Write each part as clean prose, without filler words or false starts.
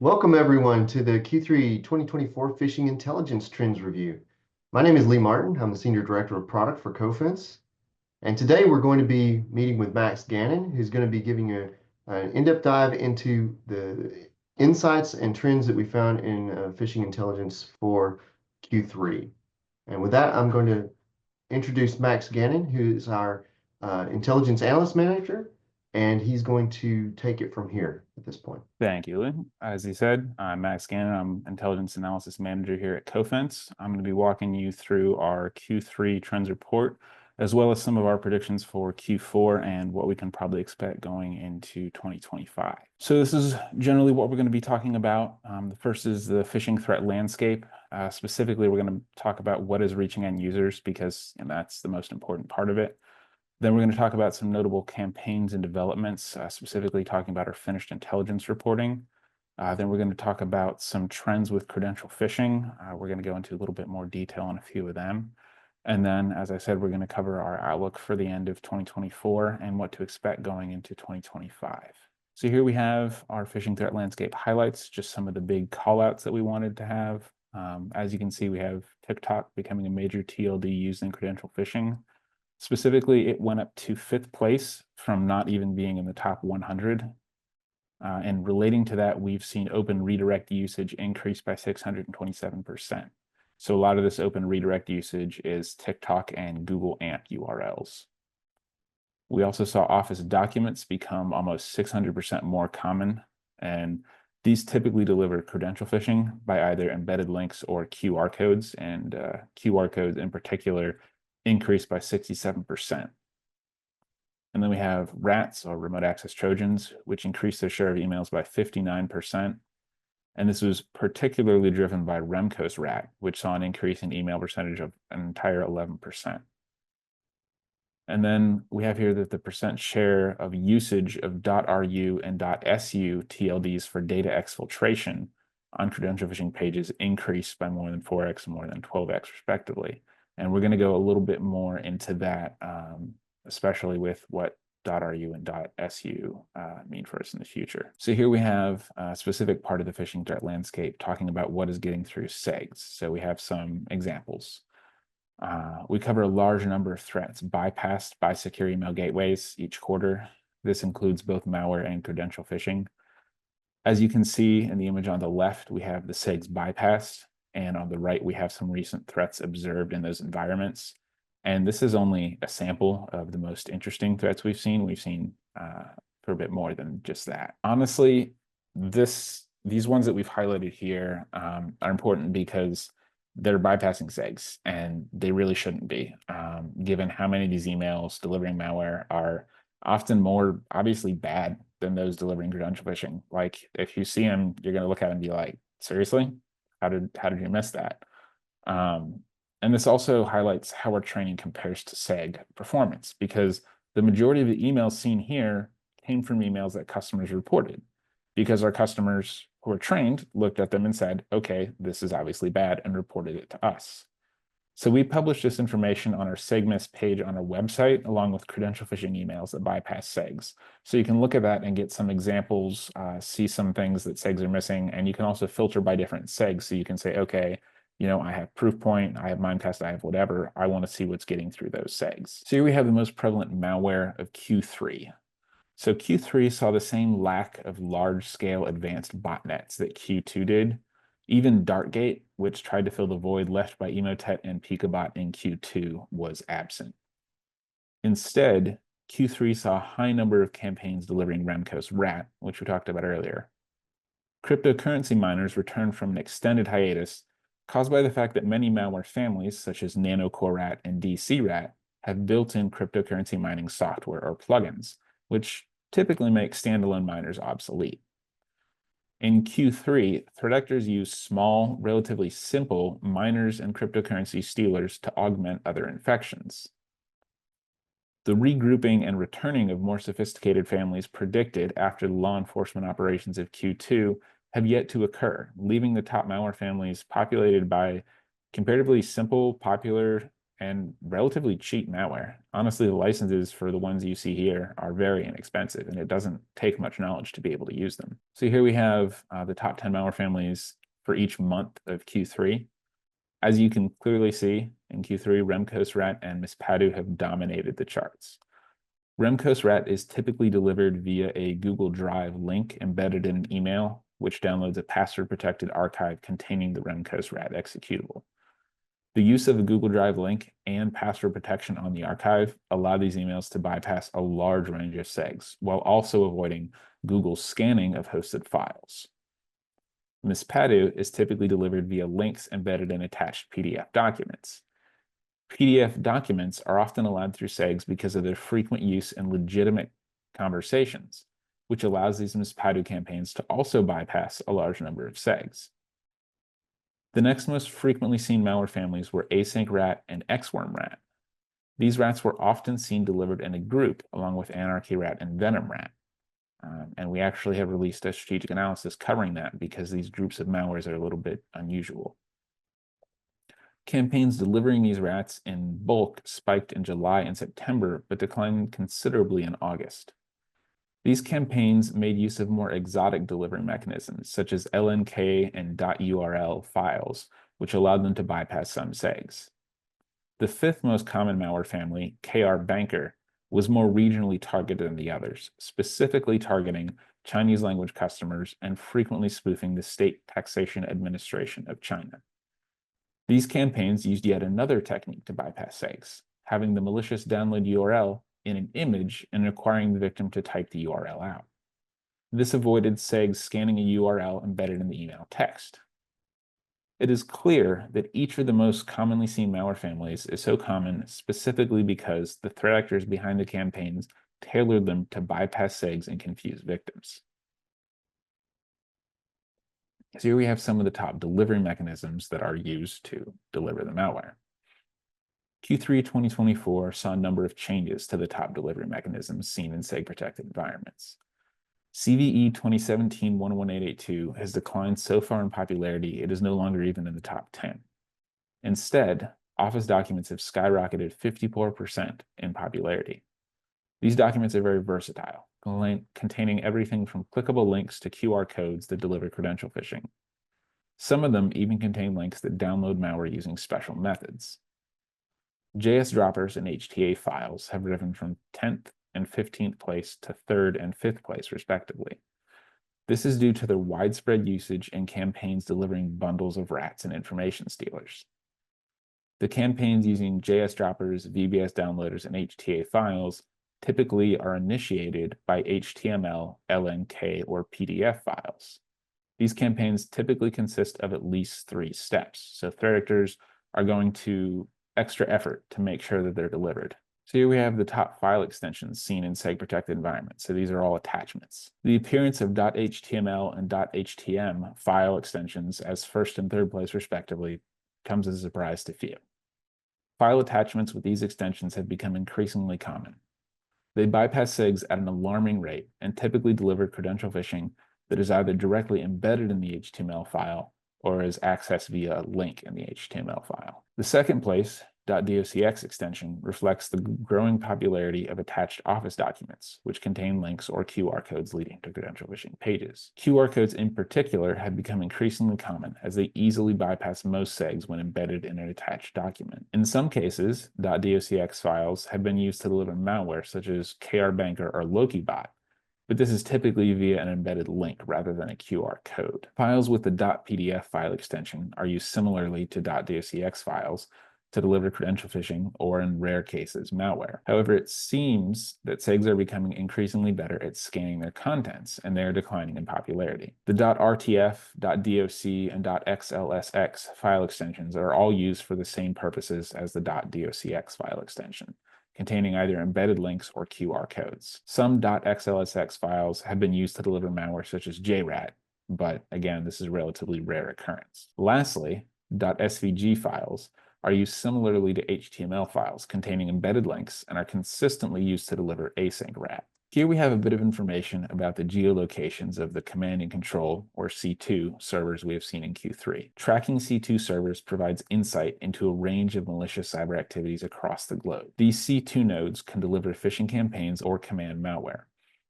Welcome everyone to the Q3 2024 Phishing Intelligence Trends Review. My name is Lee Martin. I'm the Senior Director of Product for Cofense. And today we're going to be meeting with Max Gannon, who's going to be giving an in-depth dive into the insights and trends that we found in phishing intelligence for Q3. And with that, I'm going to introduce Max Gannon, who is our Intelligence Analyst Manager, and he's going to take it from here at this point. Thank you, Lynn. As he said, I'm Max Gannon. I'm Intelligence Analysis Manager here at Cofense. I'm going to be walking you through our Q3 trends report, as well as some of our predictions for Q4 and what we can probably expect going into 2025. So this is generally what we're going to be talking about. The first is the phishing threat landscape. Specifically, we're going to talk about what is reaching end users because that's the most important part of it. Then we're going to talk about some notable campaigns and developments, specifically talking about our finished intelligence reporting. Then we're going to talk about some trends with credential phishing. We're going to go into a little bit more detail on a few of them. And then, as I said, we're going to cover our outlook for the end of 2024 and what to expect going into 2025. So here we have our phishing threat landscape highlights, just some of the big callouts that we wanted to have. As you can see, we have TikTok becoming a major TLD used in credential phishing. Specifically, it went up to 5th place from not even being in the top 100. And relating to that, we've seen open redirect usage increase by 627%. So a lot of this open redirect usage is TikTok and Google AMP URLs. We also saw Office documents become almost 600% more common. And these typically deliver credential phishing by either embedded links or QR codes. And QR codes in particular increased by 67%. And then we have RATs, or remote access Trojans, which increased their share of emails by 59%. And this was particularly driven by Remco's RAT, which saw an increase in email percentage of an entire 11%. And then we have here that the percent share of usage of .ru and .su TLDs for data exfiltration on credential phishing pages increased by more than 4x and more than 12x respectively. And we're going to go a little bit more into that, especially with what .ru and .su mean for us in the future. So here we have a specific part of the phishing threat landscape talking about what is getting through SEGs. So we have some examples. We cover a large number of threats bypassed by secure email gateways each quarter. This includes both malware and credential phishing. As you can see in the image on the left, we have the SEGs bypassed. And on the right, we have some recent threats observed in those environments. And this is only a sample of the most interesting threats we've seen. We've seen for a bit more than just that. Honestly, these ones that we've highlighted here are important because they're bypassing SEGs, and they really shouldn't be, given how many of these emails delivering malware are often more obviously bad than those delivering credential phishing. Like, if you see them, you're going to look at them and be like, seriously? How did you miss that? And this also highlights how our training compares to SEG performance, because the majority of the emails seen here came from emails that customers reported, because our customers who are trained looked at them and said, okay, this is obviously bad, and reported it to us. So we published this information on our SegMist page on our website, along with credential phishing emails that bypass SEGs. So you can look at that and get some examples, see some things that SEGs are missing, and you can also filter by different SEGs. So you can say, okay, I have Proofpoint, I have Mimecast, I have whatever. I want to see what's getting through those SEGs. So here we have the most prevalent malware of Q3. So Q3 saw the same lack of large-scale advanced botnets that Q2 did. Even Darkgate, which tried to fill the void left by Emotet and Picobot in Q2, was absent. Instead, Q3 saw a high number of campaigns delivering Remco's RAT, which we talked about earlier. Cryptocurrency miners returned from an extended hiatus caused by the fact that many malware families, such as NanoCoreRat and DCRat, have built-in cryptocurrency mining software or plugins, which typically make standalone miners obsolete. In Q3, threat actors used small, relatively simple miners and cryptocurrency stealers to augment other infections. The regrouping and returning of more sophisticated families predicted after the law enforcement operations of Q2 have yet to occur, leaving the top malware families populated by comparatively simple, popular and relatively cheap malware. Honestly, the licenses for the ones you see here are very inexpensive, and it doesn't take much knowledge to be able to use them. So here we have the top 10 malware families for each month of Q3. As you can clearly see, in Q3, Remco's Rat and Mispadu have dominated the charts. Remco's Rat is typically delivered via a Google Drive link embedded in an email, which downloads a password-protected archive containing the Remco's Rat executable. The use of a Google Drive link and password protection on the archive allow these emails to bypass a large range of segs, while also avoiding Google's scanning of hosted files. Mispadu is typically delivered via links embedded in attached PDF documents. PDF documents are often allowed through segs because of their frequent use in legitimate conversations, which allows these Mispadu campaigns to also bypass a large number of segs. The next most frequently seen malware families were Async Rat and Xworm Rat. These rats were often seen delivered in a group along with Anarchy Rat and Venom Rat. And we actually have released a strategic analysis covering that because these groups of malwares are a little bit unusual. Campaigns delivering these rats in bulk spiked in July and September, but declined considerably in August. These campaigns made use of more exotic delivery mechanisms, such as LNK and .url files, which allowed them to bypass some segs. The fifth most common malware family, KR Banker, was more regionally targeted than the others, specifically targeting Chinese language customers and frequently spoofing the State Taxation Administration of China. These campaigns used yet another technique to bypass segs, having the malicious download URL in an image and requiring the victim to type the URL out. This avoided segs scanning a URL embedded in the email text. It is clear that each of the most commonly seen malware families is so common specifically because the threat actors behind the campaigns tailored them to bypass segs and confuse victims. So here we have some of the top delivery mechanisms that are used to deliver the malware. Q3 2024 saw a number of changes to the top delivery mechanisms seen in seg-protected environments. CVE 2017-11882 has declined so far in popularity it is no longer even in the top 10. Instead, Office documents have skyrocketed 54% in popularity. These documents are very versatile, containing everything from clickable links to QR codes that deliver credential phishing. Some of them even contain links that download malware using special methods. JS droppers and HTA files have risen from 10th and 15th place to 3rd and 5th place, respectively. This is due to their widespread usage in campaigns delivering bundles of rats and information stealers. The campaigns using JS droppers, VBS downloaders, and HTA files typically are initiated by HTML, LNK, or PDF files. These campaigns typically consist of at least 3 steps, so threat actors are going to extra effort to make sure that they're delivered. So here we have the top file extensions seen in seg-protected environments. So these are all attachments. The appearance of .html and .htm file extensions as 1st and 3rd place respectively comes as a surprise to few. File attachments with these extensions have become increasingly common. They bypass segs at an alarming rate and typically deliver credential phishing that is either directly embedded in the HTML file or is accessed via a link in the HTML file. The 2nd place, .docx extension, reflects the growing popularity of attached Office documents, which contain links or QR codes leading to credential phishing pages. QR codes in particular have become increasingly common as they easily bypass most segs when embedded in an attached document. In some cases, .docx files have been used to deliver malware such as KR Banker or LokiBot, but this is typically via an embedded link rather than a QR code. Files with the .pdf file extension are used similarly to .docx files to deliver credential phishing or, in rare cases, malware. However, it seems that segs are becoming increasingly better at scanning their contents, and they are declining in popularity. The .rtf, .doc, and .xlsx file extensions are all used for the same purposes as the .docx file extension, containing either embedded links or QR codes. Some .xlsx files have been used to deliver malware such as JRAT, but again, this is a relatively rare occurrence. Lastly, .svg files are used similarly to HTML files containing embedded links and are consistently used to deliver async rat. Here we have a bit of information about the geolocations of the command and control, or C2, servers we have seen in Q3. Tracking C2 servers provides insight into a range of malicious cyber activities across the globe. These C2 nodes can deliver phishing campaigns or command malware,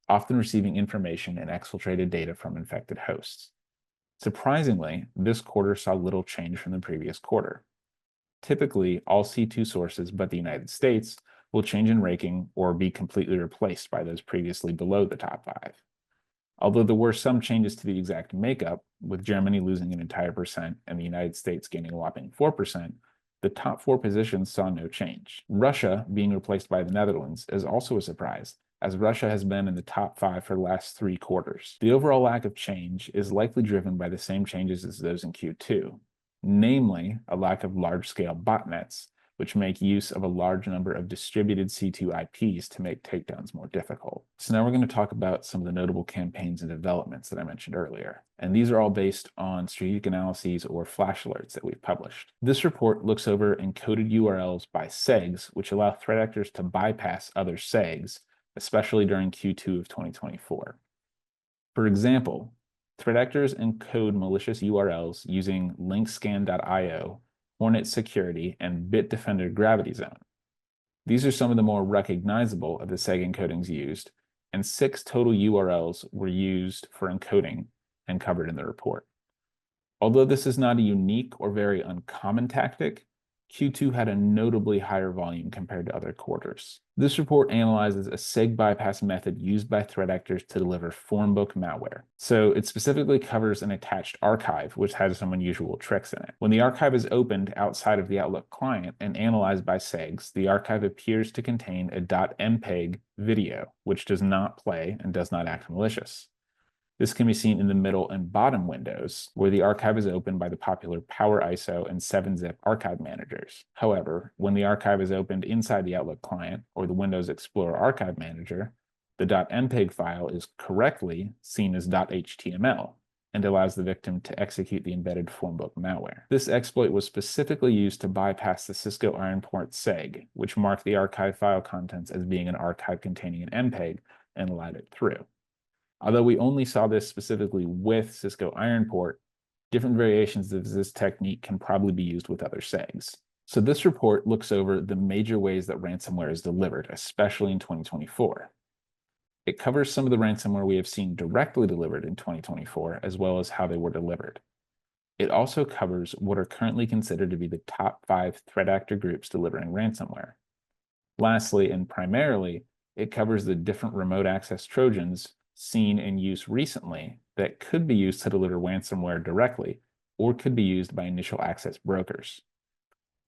often receiving information and exfiltrated data from infected hosts. Surprisingly, this quarter saw little change from the previous quarter. Typically, all C2 sources but the United States will change in ranking or be completely replaced by those previously below the top 5. Although there were some changes to the exact makeup, with Germany losing an entire percent and the United States gaining a whopping 4%, the top 4 positions saw no change. Russia being replaced by the Netherlands is also a surprise, as Russia has been in the top 5 for the last 3 quarters. The overall lack of change is likely driven by the same changes as those in Q2, namely a lack of large-scale botnets, which make use of a large number of distributed C2 IPs to make takedowns more difficult. So now we're going to talk about some of the notable campaigns and developments that I mentioned earlier. And these are all based on strategic analyses or flash alerts that we've published. This report looks over encoded URLs by SEGs, which allow threat actors to bypass other SEGs, especially during Q2 of 2024. For example, threat actors encode malicious URLs using linkscan.io, Hornet Security, and Bitdefender Gravity Zone. These are some of the more recognizable of the SEG encodings used, and 6 total URLs were used for encoding and covered in the report. Although this is not a unique or very uncommon tactic, Q2 had a notably higher volume compared to other quarters. This report analyzes a SEG bypass method used by threat actors to deliver formbook malware. So it specifically covers an attached archive, which has some unusual tricks in it. When the archive is opened outside of the Outlook client and analyzed by SEGs, the archive appears to contain a .mpeg video, which does not play and does not act malicious. This can be seen in the middle and bottom windows, where the archive is opened by the popular PowerISO and 7-zip archive managers. However, when the archive is opened inside the Outlook client or the Windows Explorer Archive Manager, the .mpeg file is correctly seen as .html and allows the victim to execute the embedded formbook malware. This exploit was specifically used to bypass the Cisco IronPort SEG, which marked the archive file contents as being an archive containing an MPEG and allowed it through. Although we only saw this specifically with Cisco IronPort, different variations of this technique can probably be used with other SEGs. So this report looks over the major ways that ransomware is delivered, especially in 2024. It covers some of the ransomware we have seen directly delivered in 2024, as well as how they were delivered. It also covers what are currently considered to be the top 5 threat actor groups delivering ransomware. Lastly, and primarily, it covers the different remote access Trojans seen in use recently that could be used to deliver ransomware directly or could be used by initial access brokers.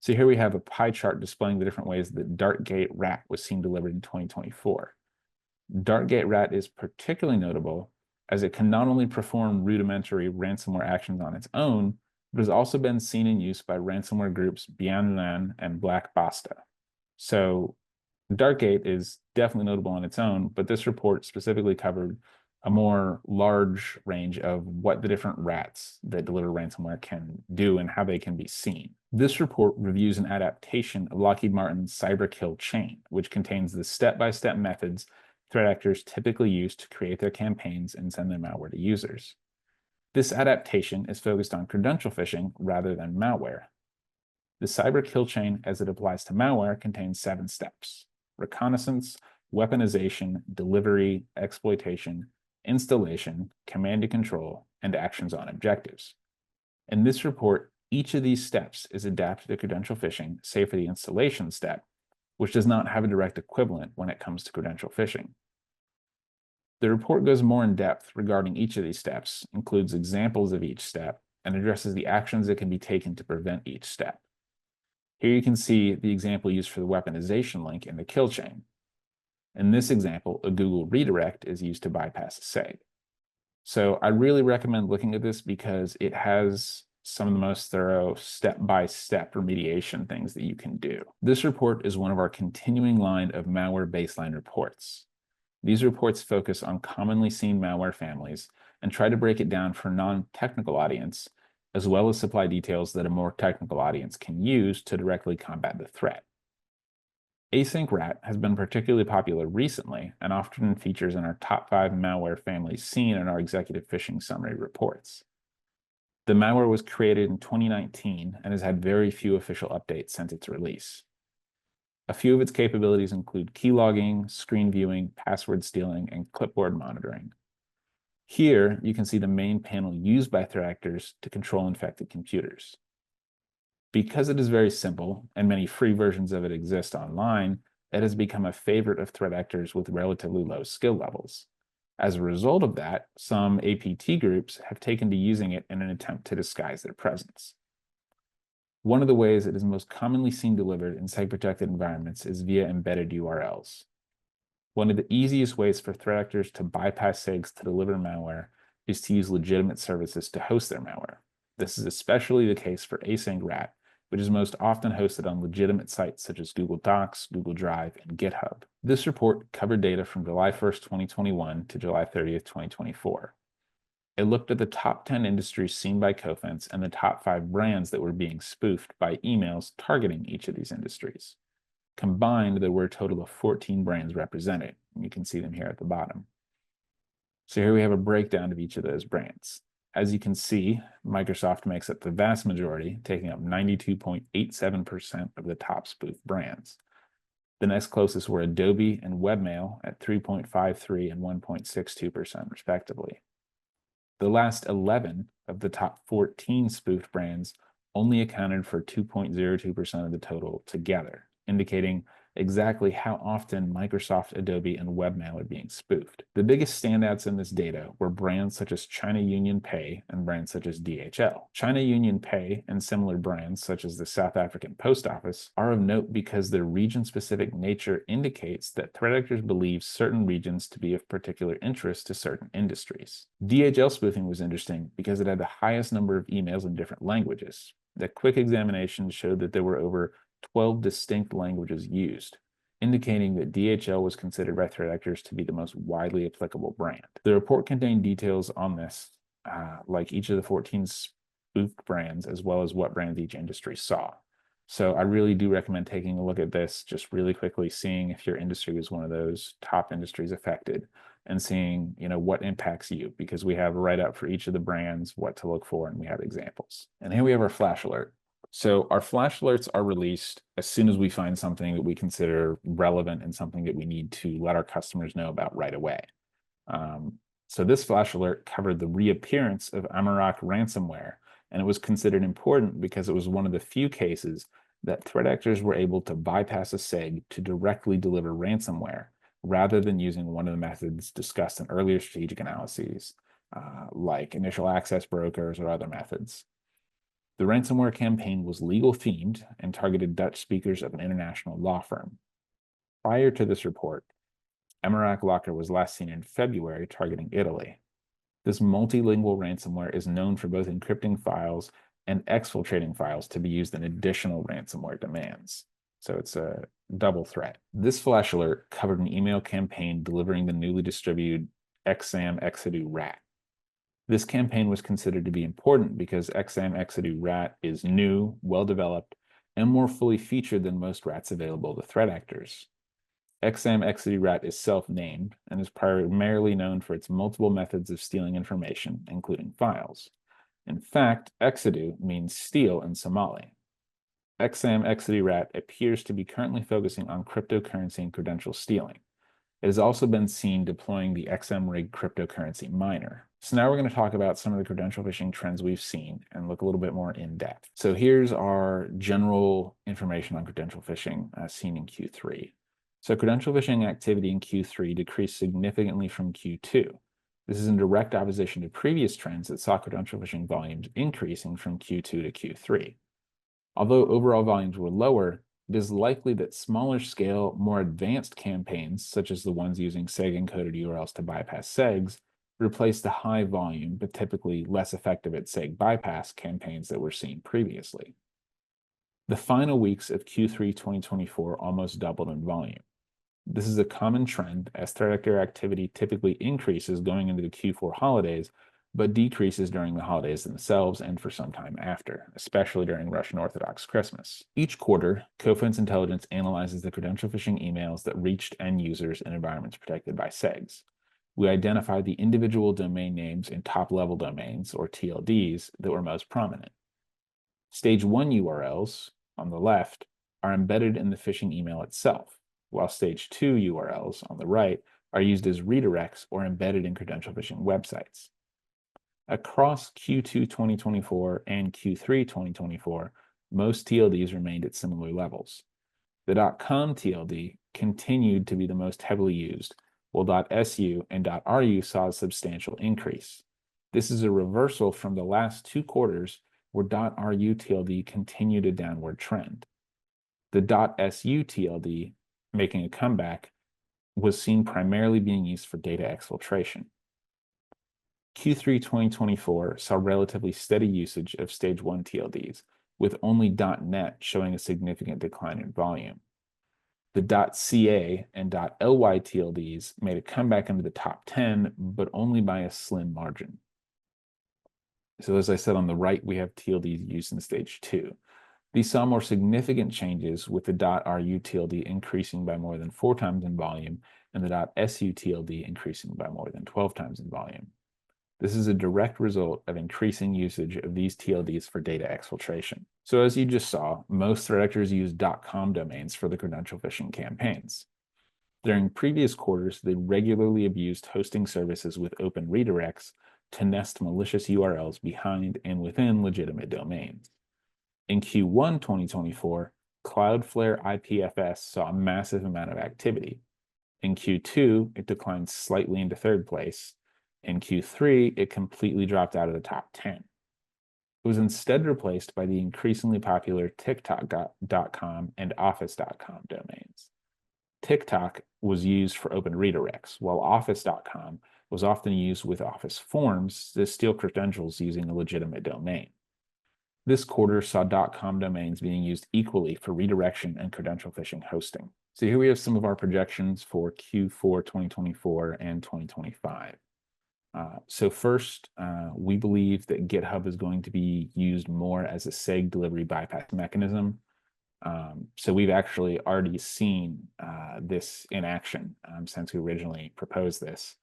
So here we have a pie chart displaying the different ways that Darkgate Rat was seen delivered in 2024. Darkgate Rat is particularly notable as it can not only perform rudimentary ransomware actions on its own, but has also been seen in use by ransomware groups Bianlan and Black Basta. So Darkgate is definitely notable on its own, but this report specifically covered a more large range of what the different rats that deliver ransomware can do and how they can be seen. This report reviews an adaptation of Lockheed Martin's CyberKill chain, which contains the step-by-step methods threat actors typically use to create their campaigns and send their malware to users. This adaptation is focused on credential phishing rather than malware. The CyberKill chain, as it applies to malware, contains 7 steps: reconnaissance, weaponization, delivery, exploitation, installation, command and control, and actions on objectives. In this report, each of these steps is adapted to credential phishing, save for the installation step, which does not have a direct equivalent when it comes to credential phishing. The report goes more in depth regarding each of these steps, includes examples of each step, and addresses the actions that can be taken to prevent each step. Here you can see the example used for the weaponization link in the kill chain. In this example, a Google redirect is used to bypass a SEG. So I really recommend looking at this because it has some of the most thorough step-by-step remediation things that you can do. This report is one of our continuing line of malware baseline reports. These reports focus on commonly seen malware families and try to break it down for a non-technical audience, as well as supply details that a more technical audience can use to directly combat the threat. Async rat has been particularly popular recently and often features in our top 5 malware families seen in our executive phishing summary reports. The malware was created in 2019 and has had very few official updates since its release. A few of its capabilities include keylogging, screen viewing, password stealing, and clipboard monitoring. Here, you can see the main panel used by threat actors to control infected computers. Because it is very simple, and many free versions of it exist online, it has become a favorite of threat actors with relatively low skill levels. As a result of that, some APT groups have taken to using it in an attempt to disguise their presence. One of the ways it is most commonly seen delivered in site-protected environments is via embedded URLs. One of the easiest ways for threat actors to bypass SIGs to deliver malware is to use legitimate services to host their malware. This is especially the case for Async Rat, which is most often hosted on legitimate sites such as Google Docs, Google Drive, and GitHub. This report covered data from July 1st, 2021 to July 30th, 2024. It looked at the top 10 industries seen by Cofense and the top 5 brands that were being spoofed by emails targeting each of these industries. Combined, there were a total of 14 brands represented, and you can see them here at the bottom. So here we have a breakdown of each of those brands. As you can see, Microsoft makes up the vast majority, taking up 92.87% of the top spoof brands. The next closest were Adobe and Webmail at 3.53 and 1.62% respectively. The last 11 of the top 14 spoofed brands only accounted for 2.02% of the total together, indicating exactly how often Microsoft, Adobe, and Webmail are being spoofed. The biggest standouts in this data were brands such as China Union Pay and brands such as DHL. China Union Pay and similar brands such as the South African Post Office are of note because their region-specific nature indicates that threat actors believe certain regions to be of particular interest to certain industries. DHL spoofing was interesting because it had the highest number of emails in different languages. The quick examination showed that there were over 12 distinct languages used, indicating that DHL was considered by threat actors to be the most widely applicable brand. The report contained details on this, like each of the 14 spoofed brands, as well as what brands each industry saw. So I really do recommend taking a look at this, just really quickly seeing if your industry is one of those top industries affected and seeing, what impacts you, because we have a write-up for each of the brands, what to look for, and we have examples. And here we have our flash alert. So our flash alerts are released as soon as we find something that we consider relevant and something that we need to let our customers know about right away. So this flash alert covered the reappearance of Amarok ransomware, and it was considered important because it was one of the few cases that threat actors were able to bypass a SIG to directly deliver ransomware, rather than using one of the methods discussed in earlier strategic analyses, like initial access brokers or other methods. The ransomware campaign was legal themed and targeted Dutch speakers of an international law firm. Prior to this report, Amarok Locker was last seen in February targeting Italy. This multilingual ransomware is known for both encrypting files and exfiltrating files to be used in additional ransomware demands. So it's a double threat. This flash alert covered an email campaign delivering the newly distributed XSAM Exadoo Rat. This campaign was considered to be important because XSAM Exadoo Rat is new, well-developed, and more fully featured than most rats available to threat actors. XSAM Exadoo Rat is self-named and is primarily known for its multiple methods of stealing information, including files. In fact, Exadoo means steal in Somali. XSAM Exadoo Rat appears to be currently focusing on cryptocurrency and credential stealing. It has also been seen deploying the XMRig cryptocurrency miner. So now we're going to talk about some of the credential phishing trends we've seen and look a little bit more in depth. So here's our general information on credential phishing seen in Q3. So credential phishing activity in Q3 decreased significantly from Q2. This is in direct opposition to previous trends that saw credential phishing volumes increasing from Q2 to Q3. Although overall volumes were lower, it is likely that smaller scale, more advanced campaigns, such as the ones using SEG-encoded URLs to bypass SEGs, replaced the high volume, but typically less effective at SEG bypass campaigns that were seen previously. The final weeks of Q3 2024 almost doubled in volume. This is a common trend as threat actor activity typically increases going into the Q4 holidays, but decreases during the holidays themselves and for some time after, especially during Russian Orthodox Christmas. Each quarter, Cofense Intelligence analyzes the credential phishing emails that reached end users in environments protected by SEGs. We identify the individual domain names and top-level domains, or TLDs, that were most prominent. Stage 1 URLs, on the left, are embedded in the phishing email itself, while Stage 2 URLs, on the right, are used as redirects or embedded in credential phishing websites. Across Q2 2024 and Q3 2024, most TLDs remained at similar levels. The .com TLD continued to be the most heavily used, while .su and .ru saw a substantial increase. This is a reversal from the last 2 quarters where .ru TLD continued a downward trend. The .su TLD, making a comeback, was seen primarily being used for data exfiltration. Q3 2024 saw relatively steady usage of Stage 1 TLDs, with only .net showing a significant decline in volume. The .ca and .ly TLDs made a comeback into the top 10, but only by a slim margin. So as I said, on the right, we have TLDs used in Stage 2. These saw more significant changes, with the .ru TLD increasing by more than 4 times in volume and the .su TLD increasing by more than 12 times in volume. This is a direct result of increasing usage of these TLDs for data exfiltration. So as you just saw, most threat actors use .com domains for the credential phishing campaigns. During previous quarters, they regularly abused hosting services with open redirects to nest malicious URLs behind and within legitimate domains. In Q1 2024, Cloudflare IPFS saw a massive amount of activity. In Q2, it declined slightly into 3rd place. In Q3, it completely dropped out of the top 10. It was instead replaced by the increasingly popular TikTok.com and Office.com domains. TikTok was used for open redirects, while Office.com was often used with Office forms to steal credentials using a legitimate domain. This quarter saw .com domains being used equally for redirection and credential phishing hosting. So here we have some of our projections for Q4 2024 and 2025. So first, we believe that GitHub is going to be used more as a SEG delivery bypass mechanism. So we've actually already seen this in action since we originally proposed this.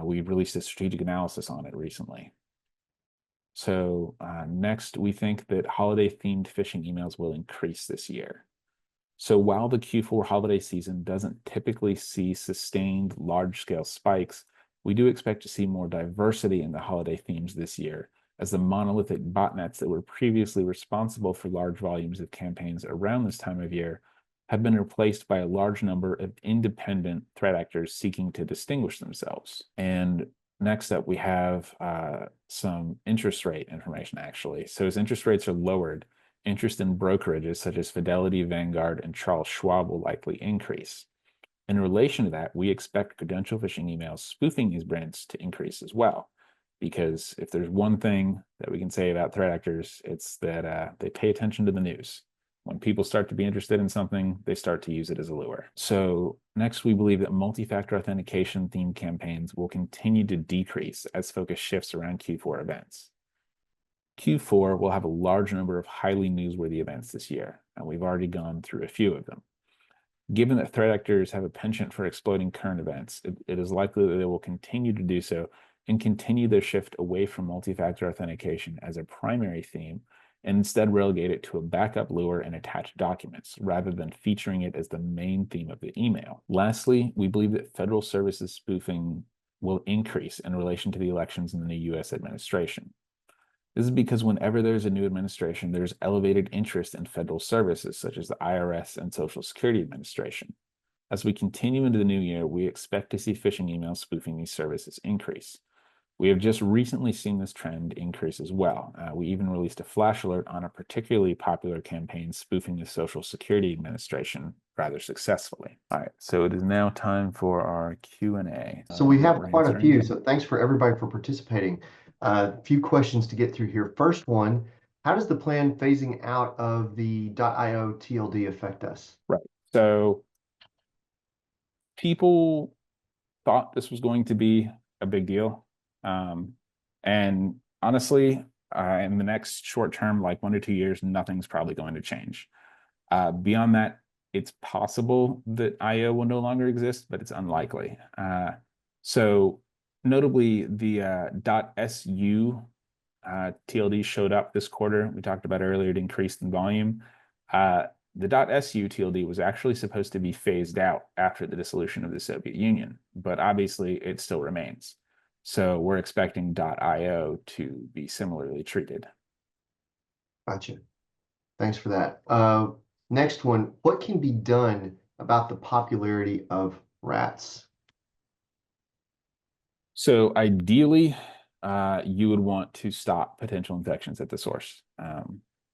We released a strategic analysis on it recently. So next, we think that holiday-themed phishing emails will increase this year. So while the Q4 holiday season doesn't typically see sustained large-scale spikes, we do expect to see more diversity in the holiday themes this year, as the monolithic botnets that were previously responsible for large volumes of campaigns around this time of year have been replaced by a large number of independent threat actors seeking to distinguish themselves. And next up, we have some interest rate information, actually. So as interest rates are lowered, interest in brokerages such as Fidelity, Vanguard, and Charles Schwab will likely increase. In relation to that, we expect credential phishing emails spoofing these brands to increase as well, because if there's one thing that we can say about threat actors, it's that they pay attention to the news. When people start to be interested in something, they start to use it as a lure. So next, we believe that multi-factor authentication themed campaigns will continue to decrease as focus shifts around Q4 events. Q4 will have a large number of highly newsworthy events this year, and we've already gone through a few of them. Given that threat actors have a penchant for exploiting current events, it is likely that they will continue to do so and continue their shift away from multi-factor authentication as a primary theme and instead relegate it to a backup lure and attached documents, rather than featuring it as the main theme of the email. Lastly, we believe that federal services spoofing will increase in relation to the elections in the new U.S. administration. This is because whenever there's a new administration, there's elevated interest in federal services such as the IRS and Social Security Administration. As we continue into the new year, we expect to see phishing emails spoofing these services increase. We have just recently seen this trend increase as well. We even released a flash alert on a particularly popular campaign spoofing the Social Security Administration rather successfully. All right, so it is now time for our Q&A. So we have quite a few, so thanks for everybody for participating. A few questions to get through here. First one, how does the plan phasing out of the .io TLD affect us? Right, so people thought this was going to be a big deal. And honestly, in the next short term, like 1 to 2 years, nothing's probably going to change. Beyond that, it's possible that IO will no longer exist, but it's unlikely. So notably, the .su TLD showed up this quarter. We talked about earlier, it increased in volume. The .su TLD was actually supposed to be phased out after the dissolution of the Soviet Union, but obviously it still remains. So we're expecting .io to be similarly treated. Gotcha. Thanks for that. Next one, what can be done about the popularity of rats? So ideally, you would want to stop potential infections at the source.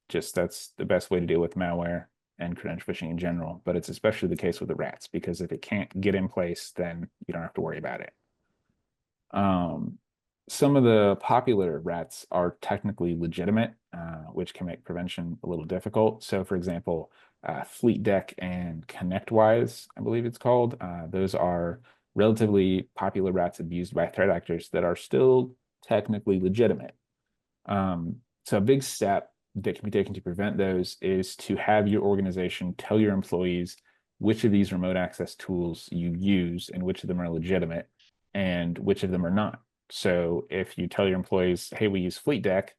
Just that's the best way to deal with malware and credential phishing in general, but it's especially the case with the rats, because if it can't get in place, then you don't have to worry about it. Some of the popular rats are technically legitimate, which can make prevention a little difficult. So for example, FleetDeck and ConnectWise, I believe it's called, those are relatively popular rats abused by threat actors that are still technically legitimate. So a big step that can be taken to prevent those is to have your organization tell your employees which of these remote access tools you use and which of them are legitimate and which of them are not. So if you tell your employees, hey, we use FleetDeck,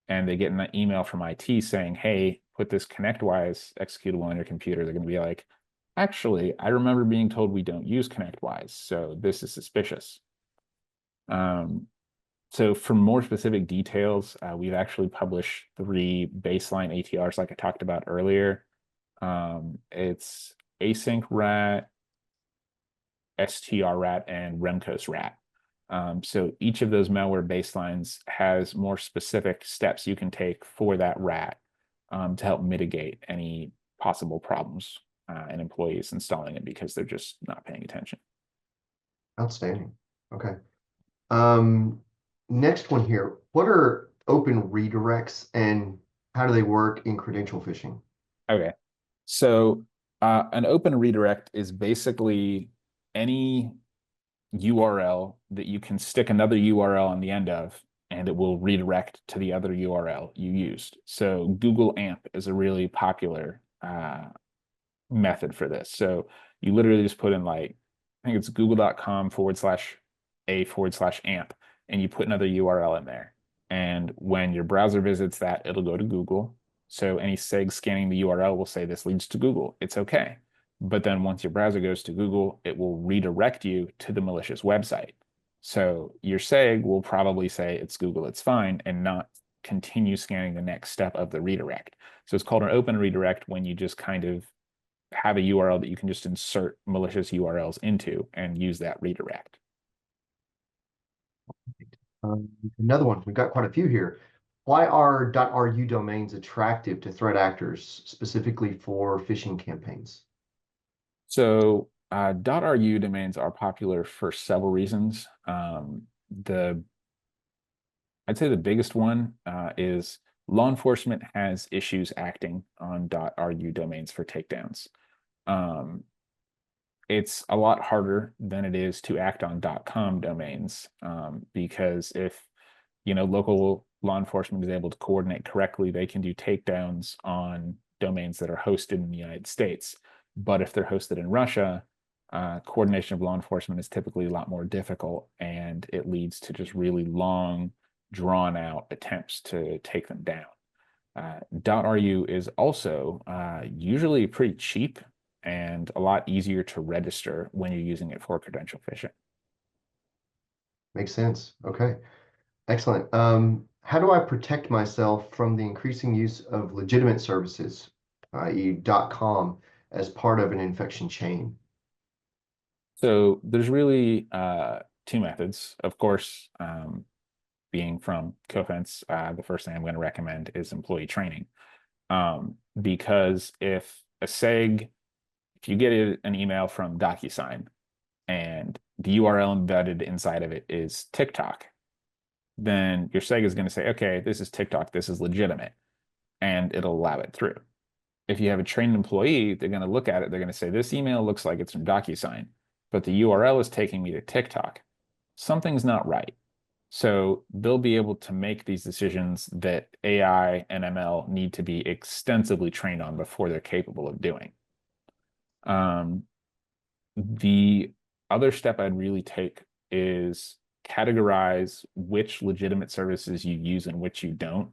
and they get an email from IT saying, hey, put this ConnectWise executable on your computer, they're going to be like, actually, I remember being told we don't use ConnectWise, so this is suspicious. So for more specific details, we've actually published 3 baseline ATRs like I talked about earlier. It's async rat, STR rat, and Remcos rat. So each of those malware baselines has more specific steps you can take for that rat to help mitigate any possible problems in employees installing it because they're just not paying attention. Outstanding. Okay. Next one here. What are open redirects and how do they work in credential phishing? Okay. So an open redirect is basically any URL that you can stick another URL on the end of, and it will redirect to the other URL you used. So Google AMP is a really popular method for this. So you literally just put in like, I think it's google.com/a/amp, and you put another URL in there. And when your browser visits that, it'll go to Google. So any SEG scanning the URL will say this leads to Google. It's okay. But then once your browser goes to Google, it will redirect you to the malicious website. So your SEG will probably say it's Google, it's fine, and not continue scanning the next step of the redirect. So it's called an open redirect when you just kind of have a URL that you can just insert malicious URLs into and use that redirect. Another one. We've got quite a few here. Why are .ru domains attractive to threat actors, specifically for phishing campaigns? So .ru domains are popular for several reasons. I'd say the biggest one is law enforcement has issues acting on .ru domains for takedowns. It's a lot harder than it is to act on .com domains because if local law enforcement is able to coordinate correctly, they can do takedowns on domains that are hosted in the United States. But if they're hosted in Russia, coordination of law enforcement is typically a lot more difficult, and it leads to just really long, drawn-out attempts to take them down. .ru is also usually pretty cheap and a lot easier to register when you're using it for credential phishing. Makes sense. Okay. Excellent. How do I protect myself from the increasing use of legitimate services, i.e. .com, as part of an infection chain? So there's really 2 methods. Of course, being from Cofense, the first thing I'm going to recommend is employee training. Because if you get an email from DocuSign and the URL embedded inside of it is TikTok, then your SEG is going to say, okay, this is TikTok, this is legitimate, and it'll allow it through. If you have a trained employee, they're going to look at it, they're going to say, this email looks like it's from DocuSign, but the URL is taking me to TikTok. Something's not right. So they'll be able to make these decisions that AI and ML need to be extensively trained on before they're capable of doing. Um, the other step I'd really take is categorize which legitimate services you use and which you don't.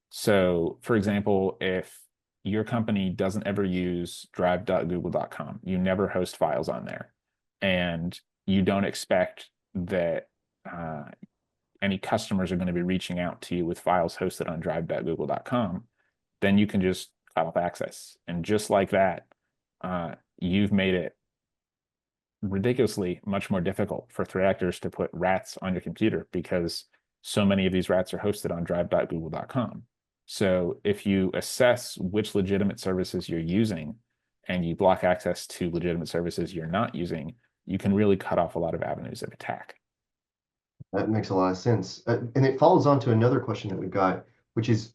So, for example, if your company doesn't ever use drive.google.com, you never host files on there, and you don't expect that any customers are going to be reaching out to you with files hosted on drive.google.com, then you can just cut off access. And just like that, you've made it ridiculously much more difficult for threat actors to put rats on your computer because so many of these rats are hosted on drive.google.com. So if you assess which legitimate services you're using and you block access to legitimate services you're not using, you can really cut off a lot of avenues of attack. That makes a lot of sense. And it follows on to another question that we've got, which is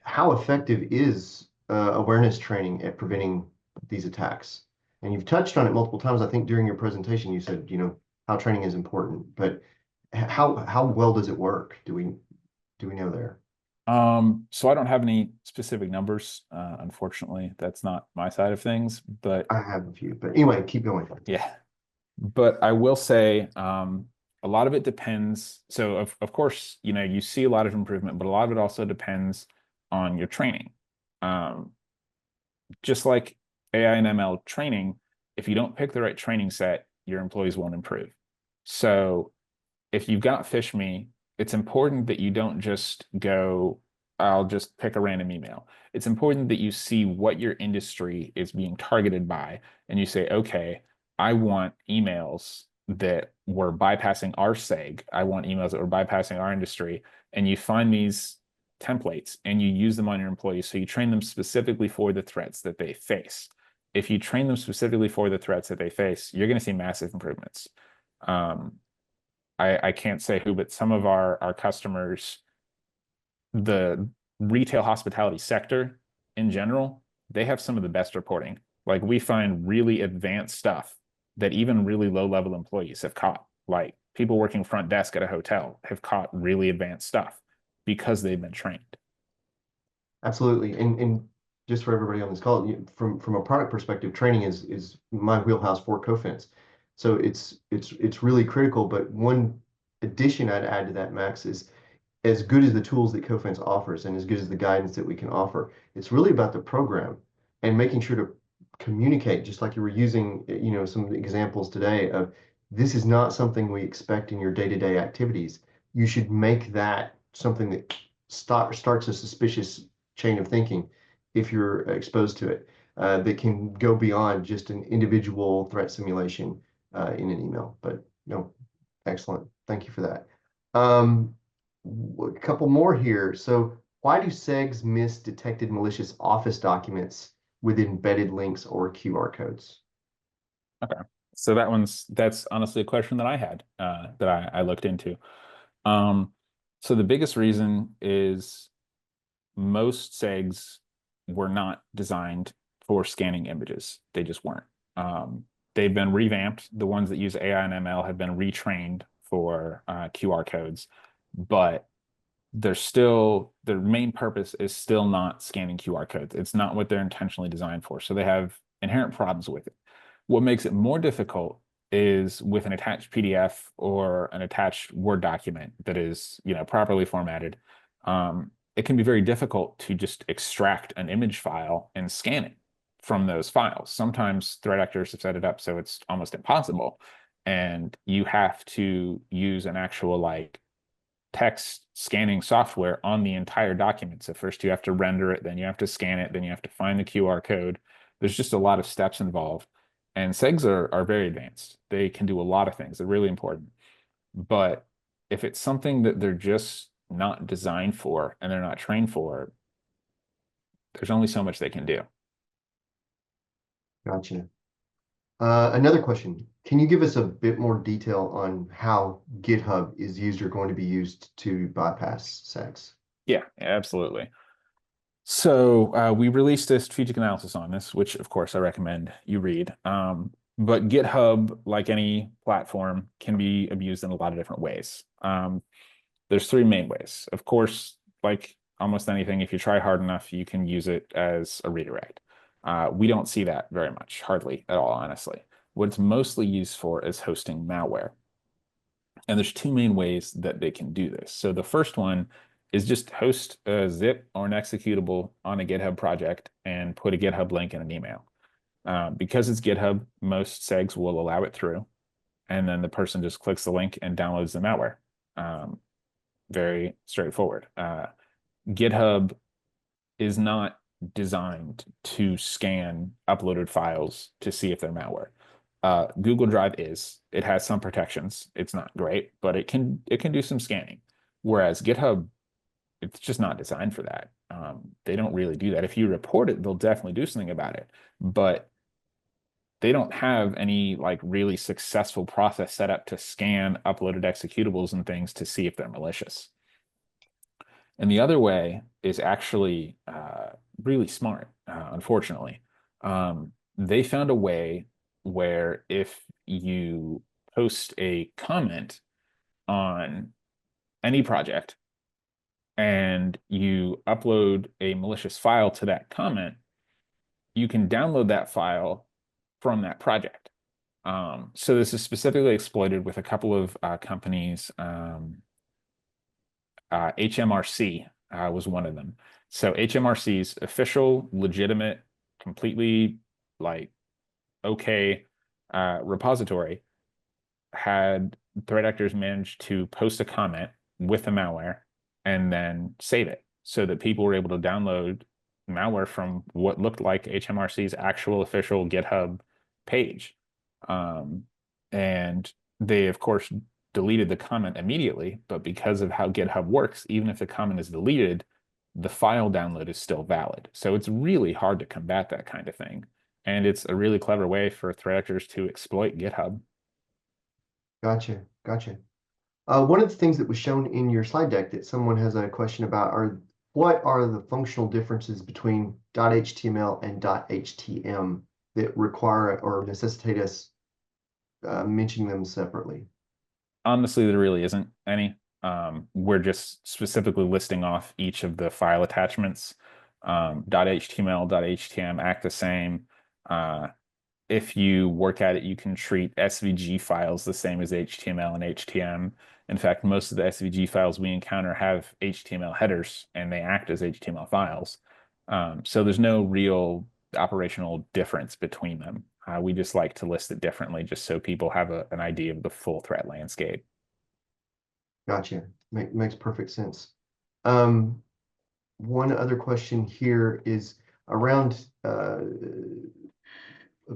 how effective is awareness training at preventing these attacks? And you've touched on it multiple times. I think during your presentation, you said, how training is important, but how well does it work? Do we know there? So I don't have any specific numbers. Unfortunately, that's not my side of things, but I have a few, but anyway, keep going. yeah. But I will say, a lot of it depends. So of course, you see a lot of improvement, but a lot of it also depends on your training. Um, just like AI and ML training, if you don't pick the right training set, your employees won't improve. So if you've got PhishMe, it's important that you don't just go, I'll just pick a random email. It's important that you see what your industry is being targeted by, and you say, okay, I want emails that were bypassing our SEG. I want emails that were bypassing our industry. And you find these templates and you use them on your employees. So you train them specifically for the threats that they face. If you train them specifically for the threats that they face, you're going to see massive improvements. I can't say who, but some of our customers, the retail hospitality sector in general, they have some of the best reporting. Like we find really advanced stuff that even really low level employees have caught. Like people working front desk at a hotel have caught really advanced stuff because they've been trained. Absolutely. And just for everybody on this call, from a product perspective, training is my wheelhouse for Cofense. So it's really critical. But one addition I'd add to that, Max, is as good as the tools that Cofense offers and as good as the guidance that we can offer, it's really about the program and making sure to communicate, just like you were using, some examples today of this is not something we expect in your day-to-day activities. You should make that something that starts a suspicious chain of thinking if you're exposed to it, that can go beyond just an individual threat simulation in an email. But no, excellent. Thank you for that. A couple more here. So why do SEGs miss detected malicious Office documents with embedded links or QR codes? Okay. So that's honestly a question that I had that I looked into. So the biggest reason is most SEGs were not designed for scanning images. They just weren't. They've been revamped. The ones that use AI and ML have been retrained for QR codes, but their main purpose is still not scanning QR codes. It's not what they're intentionally designed for. So they have inherent problems with it. What makes it more difficult is with an attached PDF or an attached Word document that is, properly formatted. It can be very difficult to just extract an image file and scan it from those files. Sometimes threat actors have set it up so it's almost impossible, and you have to use an actual text scanning software on the entire document. So first you have to render it, then you have to scan it, then you have to find the QR code. There's just a lot of steps involved. And SEGs are very advanced. They can do a lot of things. They're really important. But if it's something that they're just not designed for and they're not trained for, there's only so much they can do. Gotcha. Another question. Can you give us a bit more detail on how GitHub is used or going to be used to bypass SEGs? Yeah, absolutely. So we released a strategic analysis on this, which of course I recommend you read. But GitHub, like any platform, can be abused in a lot of different ways. There's three main ways. Of course, like almost anything, if you try hard enough, you can use it as a redirect. We don't see that very much, hardly at all, honestly. What it's mostly used for is hosting malware. And there's two main ways that they can do this. So the first one is just host a zip or an executable on a GitHub project and put a GitHub link in an email. Because it's GitHub, most segs will allow it through, and then the person just clicks the link and downloads the malware. Very straightforward. GitHub is not designed to scan uploaded files to see if they're malware. Google Drive is. It has some protections. It's not great, but it can do some scanning. Whereas GitHub, it's just not designed for that. They don't really do that. If you report it, they'll definitely do something about it, but they don't have any like really successful process set up to scan uploaded executables and things to see if they're malicious. And the other way is actually really smart, unfortunately. They found a way where if you post a comment on any project and you upload a malicious file to that comment, you can download that file from that project. So this is specifically exploited with a couple of companies. HMRC was one of them. So HMRC's official, legitimate, completely like okay repository had threat actors managed to post a comment with the malware and then save it so that people were able to download malware from what looked like HMRC's actual official GitHub page. And they, of course, deleted the comment immediately, but because of how GitHub works, even if the comment is deleted, the file download is still valid. So it's really hard to combat that kind of thing. And it's a really clever way for threat actors to exploit GitHub. Gotcha, gotcha. One of the things that was shown in your slide deck that someone has a question about are what are the functional differences between .html and .htm that require or necessitate us mentioning them separately? Honestly, there really isn't any. We're just specifically listing off each of the file attachments. .html, .htm act the same. If you work at it, you can treat SVG files the same as HTML and HTM. In fact, most of the SVG files we encounter have HTML headers and they act as HTML files. So there's no real operational difference between them. We just like to list it differently just so people have an idea of the full threat landscape. Gotcha. Makes perfect sense. One other question here is around a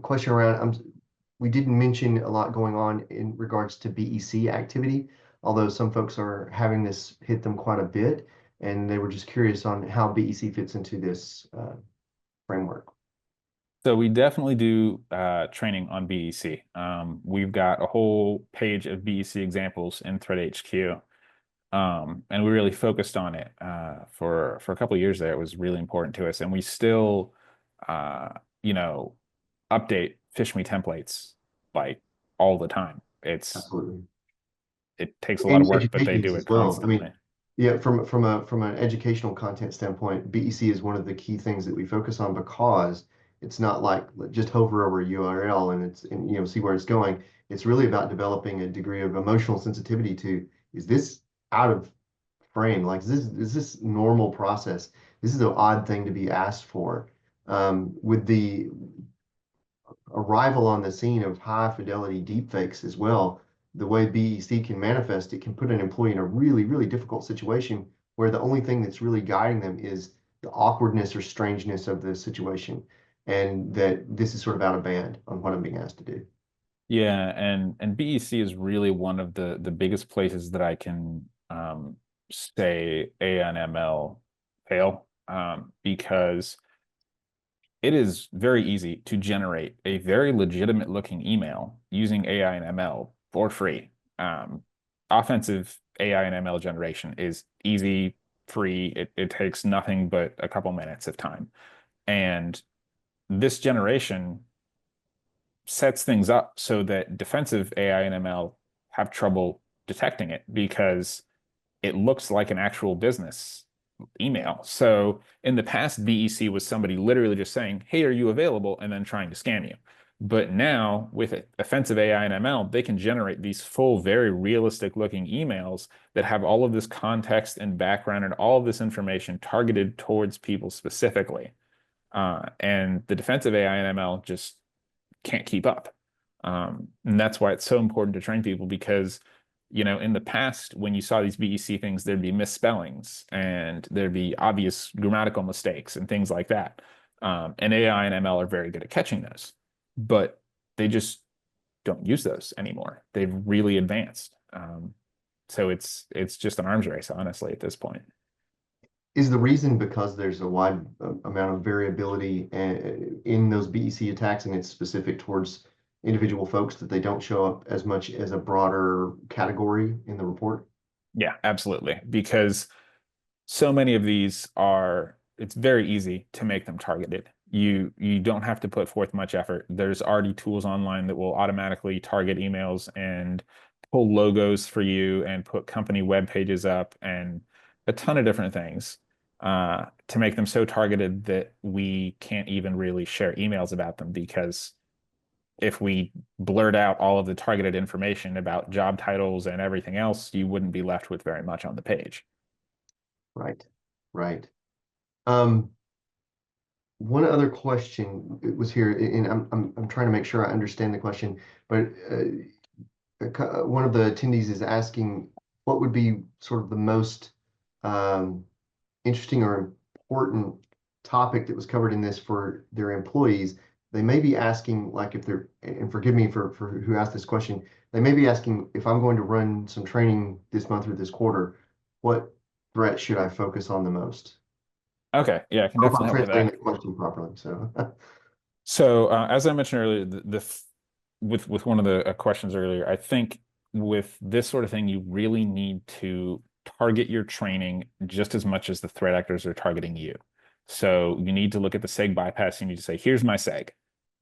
question around we didn't mention a lot going on in regards to BEC activity, although some folks are having this hit them quite a bit, and they were just curious on how BEC fits into this framework. So we definitely do training on BEC. We've got a whole page of BEC examples in ThreatHQ, and we really focused on it for a couple of years there. It was really important to us, and we still, update PhishMe templates like all the time. Absolutely. It takes a lot of work, but they do as it well. constantly. I mean, yeah, from an educational content standpoint, BEC is one of the key things that we focus on because it's not like just hover over a URL and see where it's going. It's really about developing a degree of emotional sensitivity to, is this out of frame? Like, is this normal process? This is an odd thing to be asked for. With the arrival on the scene of high fidelity deepfakes as well, the way BEC can manifest, it can put an employee in a really, really difficult situation where the only thing that's really guiding them is the awkwardness or strangeness of the situation, and that this is sort of out of band on what I'm being asked to do. Yeah, and BEC is really one of the biggest places that I can say AI and ML fail, because it is very easy to generate a very legitimate looking email using AI and ML for free. Offensive AI and ML generation is easy, free. It takes nothing but a couple minutes of time. And this generation sets things up so that defensive AI and ML have trouble detecting it because it looks like an actual business email. So in the past, BEC was somebody literally just saying, "Hey, are you available?" and then trying to scam you. But now with offensive AI and ML, they can generate these full, very realistic looking emails that have all of this context and background and all of this information targeted towards people specifically. And the defensive AI and ML just can't keep up. And that's why it's so important to train people because, in the past, when you saw these BEC things, there'd be misspellings and there'd be obvious grammatical mistakes and things like that. And AI and ML are very good at catching those, but they just don't use those anymore. They've really advanced. So it's just an arms race, honestly, at this point. Is the reason because there's a wide amount of variability in those BEC attacks, and it's specific towards individual folks that they don't show up as much as a broader category in the report? Yeah, absolutely. Because so many of these are, it's very easy to make them targeted. You don't have to put forth much effort. There's already tools online that will automatically target emails and pull logos for you and put company web pages up and a ton of different things to make them so targeted that we can't even really share emails about them because if we blurred out all of the targeted information about job titles and everything else, you wouldn't be left with very much on the page. Right, right. Um, One other question was here, and I'm trying to make sure I understand the question, but one of the attendees is asking what would be sort of the most um, interesting or important topic that was covered in this for their employees. They may be asking, like, if they're, and forgive me for who asked this question, they may be asking if I'm going to run some training this month or this quarter, what threat should I focus on the most? Okay, yeah, I can I hope definitely I'm help with translating that. the question properly. So, So, as I mentioned earlier, with one of the questions earlier, I think with this sort of thing, you really need to target your training just as much as the threat actors are targeting you. So you need to look at the SEG bypass. You need to say, "Here's my SEG.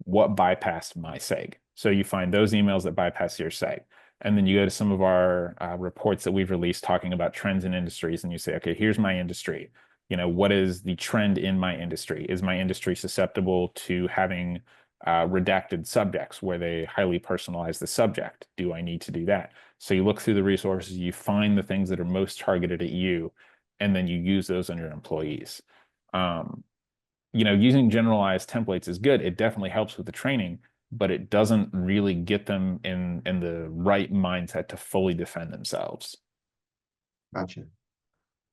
What bypassed my SEG?" So you find those emails that bypass your SEG. And then you go to some of our reports that we've released talking about trends in industries, and you say, "Okay, here's my industry. What is the trend in my industry? Is my industry susceptible to having redacted subjects where they highly personalize the subject? Do I need to do that?" So you look through the resources, you find the things that are most targeted at you, and then you use those on your employees. Um, Using generalized templates is good. It definitely helps with the training, but it doesn't really get them in the right mindset to fully defend themselves. gotcha.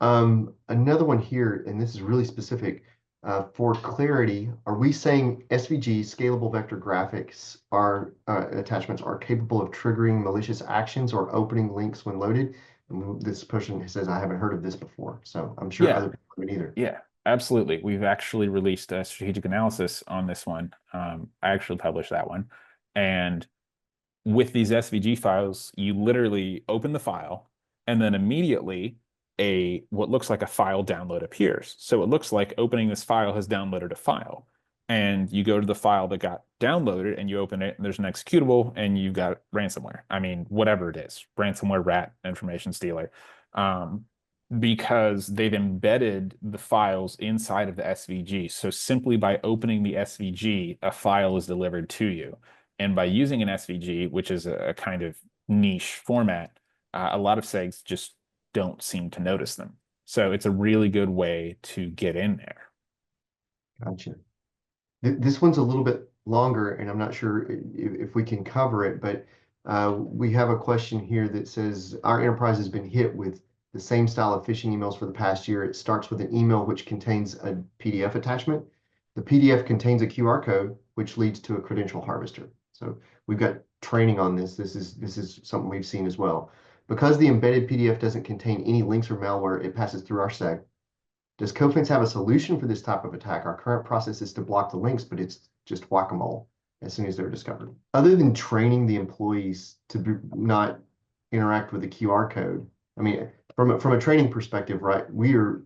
Another one here, and this is really specific. For clarity, are we saying SVG, scalable vector graphics, are attachments are capable of triggering malicious actions or opening links when loaded? And this person says, I haven't heard of this before, so I'm sure Yeah, other people haven't either. yeah, absolutely. We've actually released a strategic analysis on this one. I actually published that one. And with these SVG files, you literally open the file and then immediately a what looks like a file download appears. So it looks like opening this file has downloaded a file. And you go to the file that got downloaded and you open it and there's an executable and you've got ransomware. I mean, whatever it is, ransomware, rat, information stealer. Because they've embedded the files inside of the SVG. So simply by opening the SVG, a file is delivered to you. And by using an SVG, which is a kind of niche format, a lot of SEGs just don't seem to notice them. So it's a really good way to get in there. Gotcha. This one's a little bit longer, and I'm not sure if we can cover it, but we have a question here that says our enterprise has been hit with the same style of phishing emails for the past year. It starts with an email which contains a PDF attachment. The PDF contains a QR code, which leads to a credential harvester. So we've got training on this. This is something we've seen as well. Because the embedded PDF doesn't contain any links or malware, it passes through our SEG. Does Cofense have a solution for this type of attack? Our current process is to block the links, but it's just whack-a-mole as soon as they're discovered. Other than training the employees to not interact with the QR code, I mean, from a training perspective, right, we are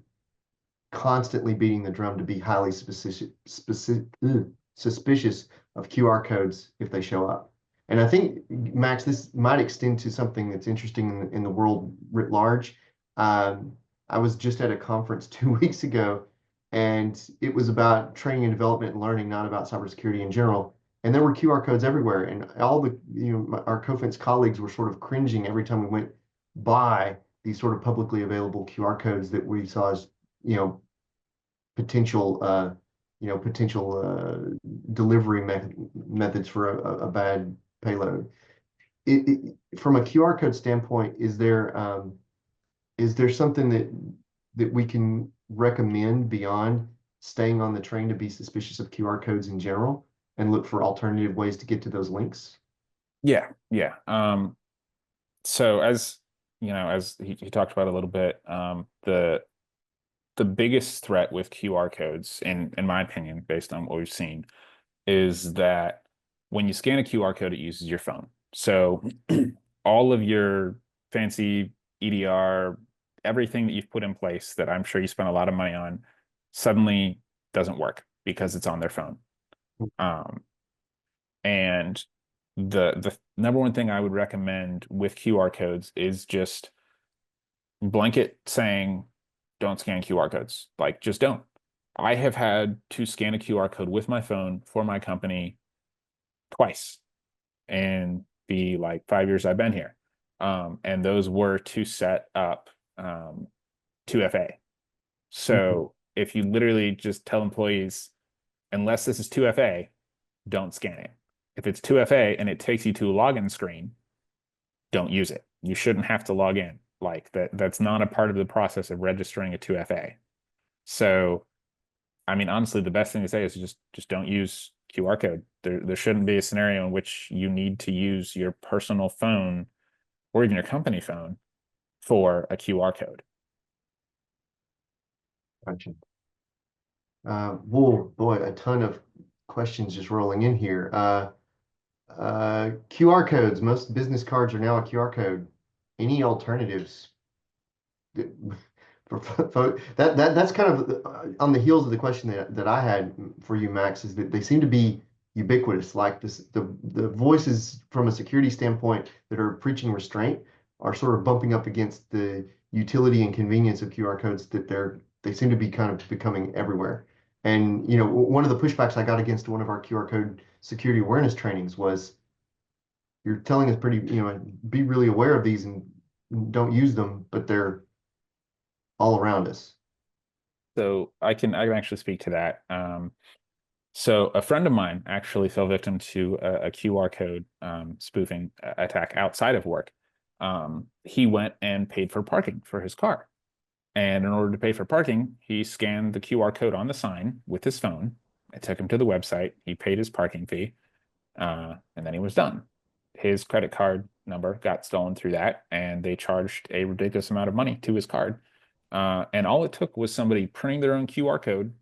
constantly beating the drum to be highly suspicious of QR codes if they show up. And I think, Max, this might extend to something that's interesting in the world writ large. Um, I was just at a conference 2 weeks ago, and it was about training and development and learning, not about cybersecurity in general. And there were QR codes everywhere, and all the our Cofence colleagues were sort of cringing every time we went by these sort of publicly available QR codes that we saw as you know potential potential delivery methods for a bad payload. From a QR code standpoint, is there something that we can recommend beyond staying on the train to be suspicious of QR codes in general and look for alternative ways to get to those links? Yeah, yeah. So as you know, as he talked about a little bit, the biggest threat with QR codes, in my opinion, based on what we've seen, is that when you scan a QR code, it uses your phone. So all of your fancy EDR, everything that you've put in place that I'm sure you spent a lot of money on, suddenly doesn't work because it's on their phone. Um, and the number one thing I would recommend with QR codes is just blanket saying, don't scan QR codes. Like, just don't. I have had to scan a QR code with my phone for my company twice in the like 5 years I've been here. And those were to set up 2FA. So if you literally just tell employees, unless this is 2FA, don't scan it. If it's 2FA and it takes you to a login screen, don't use it. You shouldn't have to log in. Like that's not a part of the process of registering a 2FA. So, I mean, honestly, the best thing to say is just don't use QR code. There shouldn't be a scenario in which you need to use your personal phone or even your company phone for a QR code. Gotcha. Whoa, boy, a ton of questions just rolling in here. QR codes. Most business cards are now a QR code. Any alternatives? That's kind of on the heels of the question that I had for you, Max, is that they seem to be ubiquitous. Like the voices from a security standpoint that are preaching restraint are sort of bumping up against the utility and convenience of QR codes that they seem to be kind of becoming everywhere. And one of the pushbacks I got against one of our QR code security awareness trainings was you're telling us be really aware of these and don't use them, but they're all around us. So I can actually speak to that. So a friend of mine actually fell victim to a QR code spoofing attack outside of work. He went and paid for parking for his car. And in order to pay for parking, he scanned the QR code on the sign with his phone. It took him to the website. He paid his parking fee, and then he was done. His credit card number got stolen through that, and they charged a ridiculous amount of money to his card. And all it took was somebody printing their own QR code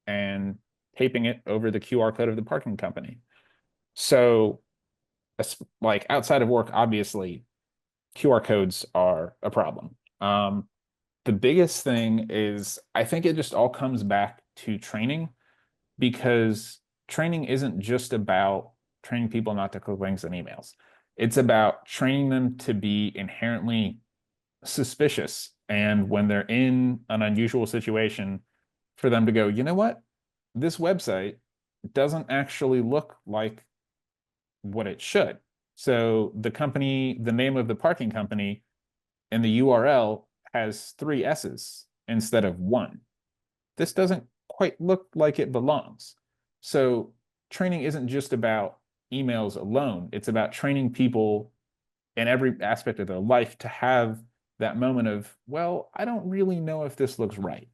and taping it over the QR code of the parking company. So, like outside of work, obviously, QR codes are a problem. The biggest thing is I think it just all comes back to training, because training isn't just about training people not to click links and emails. It's about training them to be inherently suspicious. And when they're in an unusual situation, for them to go, you know what? This website doesn't actually look like what it should. So the company, the name of the parking company and the URL has 3 S's instead of one. This doesn't quite look like it belongs. So training isn't just about emails alone. It's about training people in every aspect of their life to have that moment of, well, I don't really know if this looks right.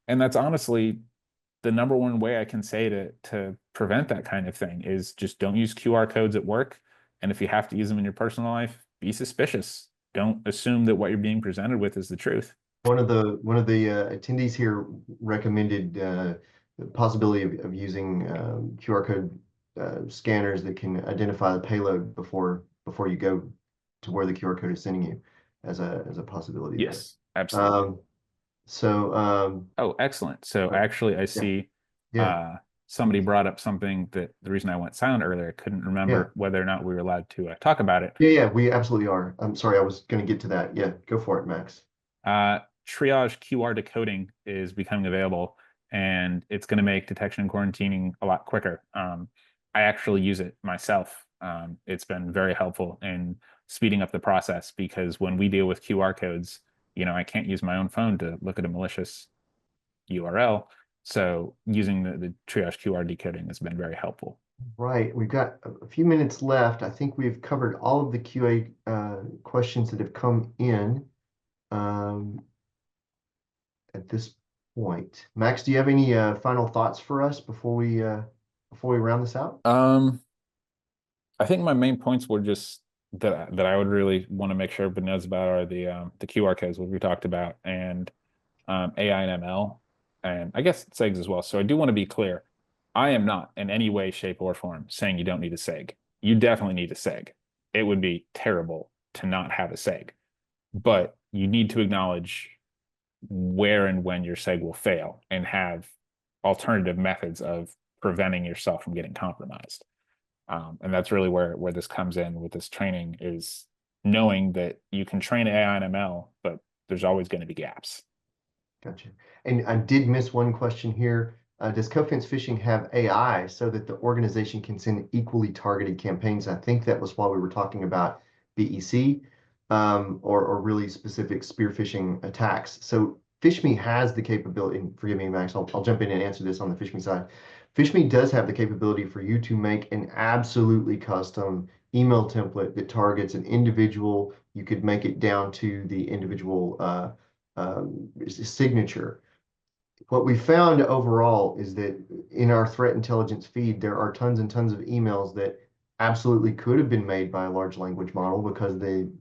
And that's honestly the number one way I can say to prevent that kind of thing is just don't use QR codes at work. And if you have to use them in your personal life, be suspicious. Don't assume that what you're being presented with is the truth. One of the attendees here recommended the possibility of using QR code scanners that can identify the payload before you go to where the QR code is sending you as a possibility there. Yes, absolutely. So Oh, excellent. So actually, I yeah, see yeah, somebody brought up something that the reason I went silent earlier, I couldn't yeah, remember whether or not we were allowed to talk about it. yeah, we absolutely are. I'm sorry, I was going to get to that. Yeah, go for it, Max. triage QR decoding is becoming available, and it's going to make detection and quarantining a lot quicker. I actually use it myself. It's been very helpful in speeding up the process because when we deal with QR codes, I can't use my own phone to look at a malicious URL. So using the triage QR decoding has been very helpful. Right. We've got a few minutes left. I think we've covered all of the QA questions that have come in at this point. Max, do you have any final thoughts for us before we round this out? I think my main points were just that I would really want to make sure everybody knows about are the QR codes, what we talked about, and AI and ML, and I guess SEGs as well. So I do want to be clear. I am not in any way, shape, or form saying you don't need a SEG. You definitely need a SEG. It would be terrible to not have a SEG, but you need to acknowledge where and when your SEG will fail and have alternative methods of preventing yourself from getting compromised. And that's really where this comes in with this training, is knowing that you can train AI and ML, but there's always going to be gaps. Gotcha. And I did miss one question here. Does Cofence Phishing have AI so that the organization can send equally targeted campaigns? I think that was while we were talking about BEC or really specific spear phishing attacks. So PhishMe has the capability, and forgive me, Max, I'll jump in and answer this on the PhishMe side. PhishMe does have the capability for you to make an absolutely custom email template that targets an individual. You could make it down to the individual signature. What we found overall is that in our threat intelligence feed, there are tons and tons of emails that absolutely could have been made by a large language model because the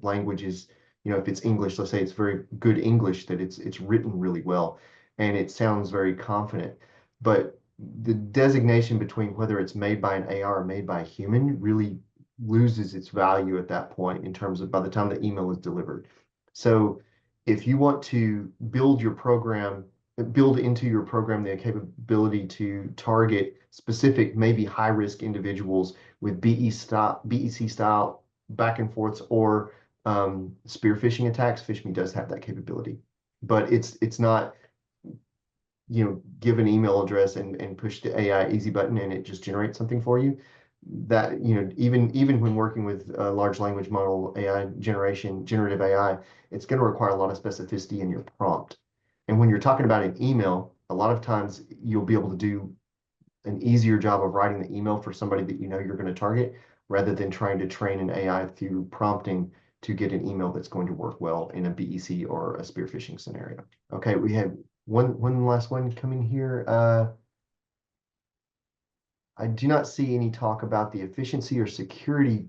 language is, if it's English, let's say it's very good English, that it's written really well and it sounds very confident. But the designation between whether it's made by an AI or made by a human really loses its value at that point in terms of by the time the email is delivered. So if you want to build into your program the capability to target specific, maybe high-risk individuals with BEC style back and forths or spear phishing attacks, PhishMe does have that capability. But it's not, give an email address and push the AI easy button and it just generates something for you. That, even when working with a large language model AI generative AI, it's going to require a lot of specificity in your prompt. And when you're talking about an email, a lot of times you'll be able to do an easier job of writing the email for somebody that you're going to target rather than trying to train an AI through prompting to get an email that's going to work well in a BEC or a spear phishing scenario. Okay, we have one last one coming here. I do not see any talk about the efficiency or security.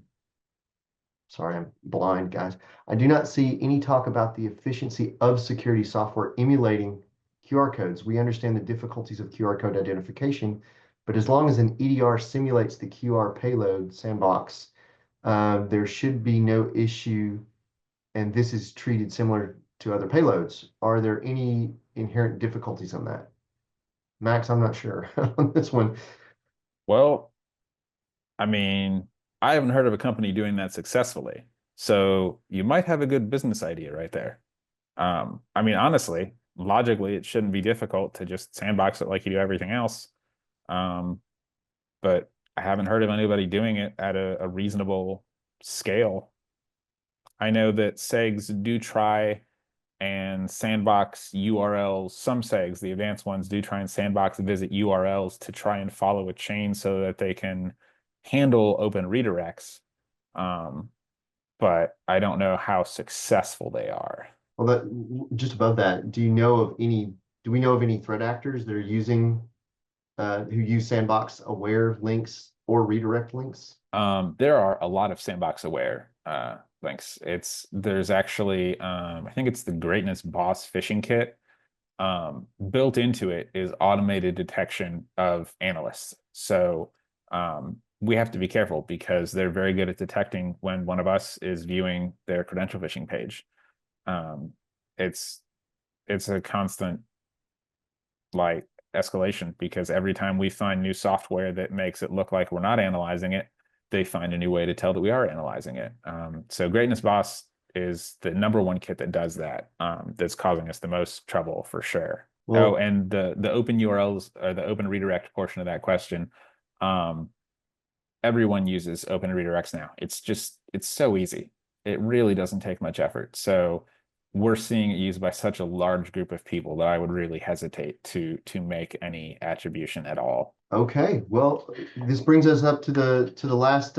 Sorry, I'm blind, guys. I do not see any talk about the efficiency of security software emulating QR codes. We understand the difficulties of QR code identification, but as long as an EDR simulates the QR payload sandbox, there should be no issue, and this is treated similar to other payloads. Are there any inherent difficulties on that? Max, I'm not sure on this one. Well, I mean, I haven't heard of a company doing that successfully. So you might have a good business idea right there. I mean, honestly, logically, it shouldn't be difficult to just sandbox it like you do everything else. But I haven't heard of anybody doing it at a reasonable scale. I know that SEGs do try and sandbox URLs. Some SEGs, the advanced ones, do try and sandbox visit URLs to try and follow a chain so that they can handle open redirects. But I don't know how successful they are. Well, just above that, do we know of any threat actors that are using who use sandbox aware links or redirect links? There are a lot of sandbox aware links. There's actually I think it's the Greatness Boss phishing kit. Built into it is automated detection of analysts. So we have to be careful because they're very good at detecting when one of us is viewing their credential phishing page. It's a constant escalation because every time we find new software that makes it look like we're not analyzing it, they find a new way to tell that we are analyzing it. So Greatness Boss is the number one kit that does that, that's causing us the most trouble for sure. Well, Oh, and the open URLs or the open redirect portion of that question, everyone uses open redirects now. It's so easy. It really doesn't take much effort. So we're seeing it used by such a large group of people that I would really hesitate to make any attribution at all. okay. Well, this brings us up to the last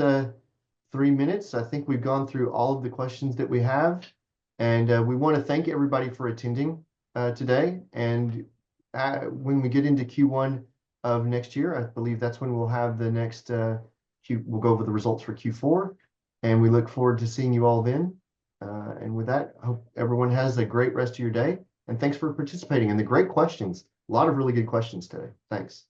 3 minutes. I think we've gone through all of the questions that we have, and we want to thank everybody for attending today. And when we get into Q1 of next year, I believe that's when we'll have the next we'll go over the results for Q4, and we look forward to seeing you all then. And with that, I hope everyone has a great rest of your day. And thanks for participating and the great questions. A lot of really good questions today. Thanks.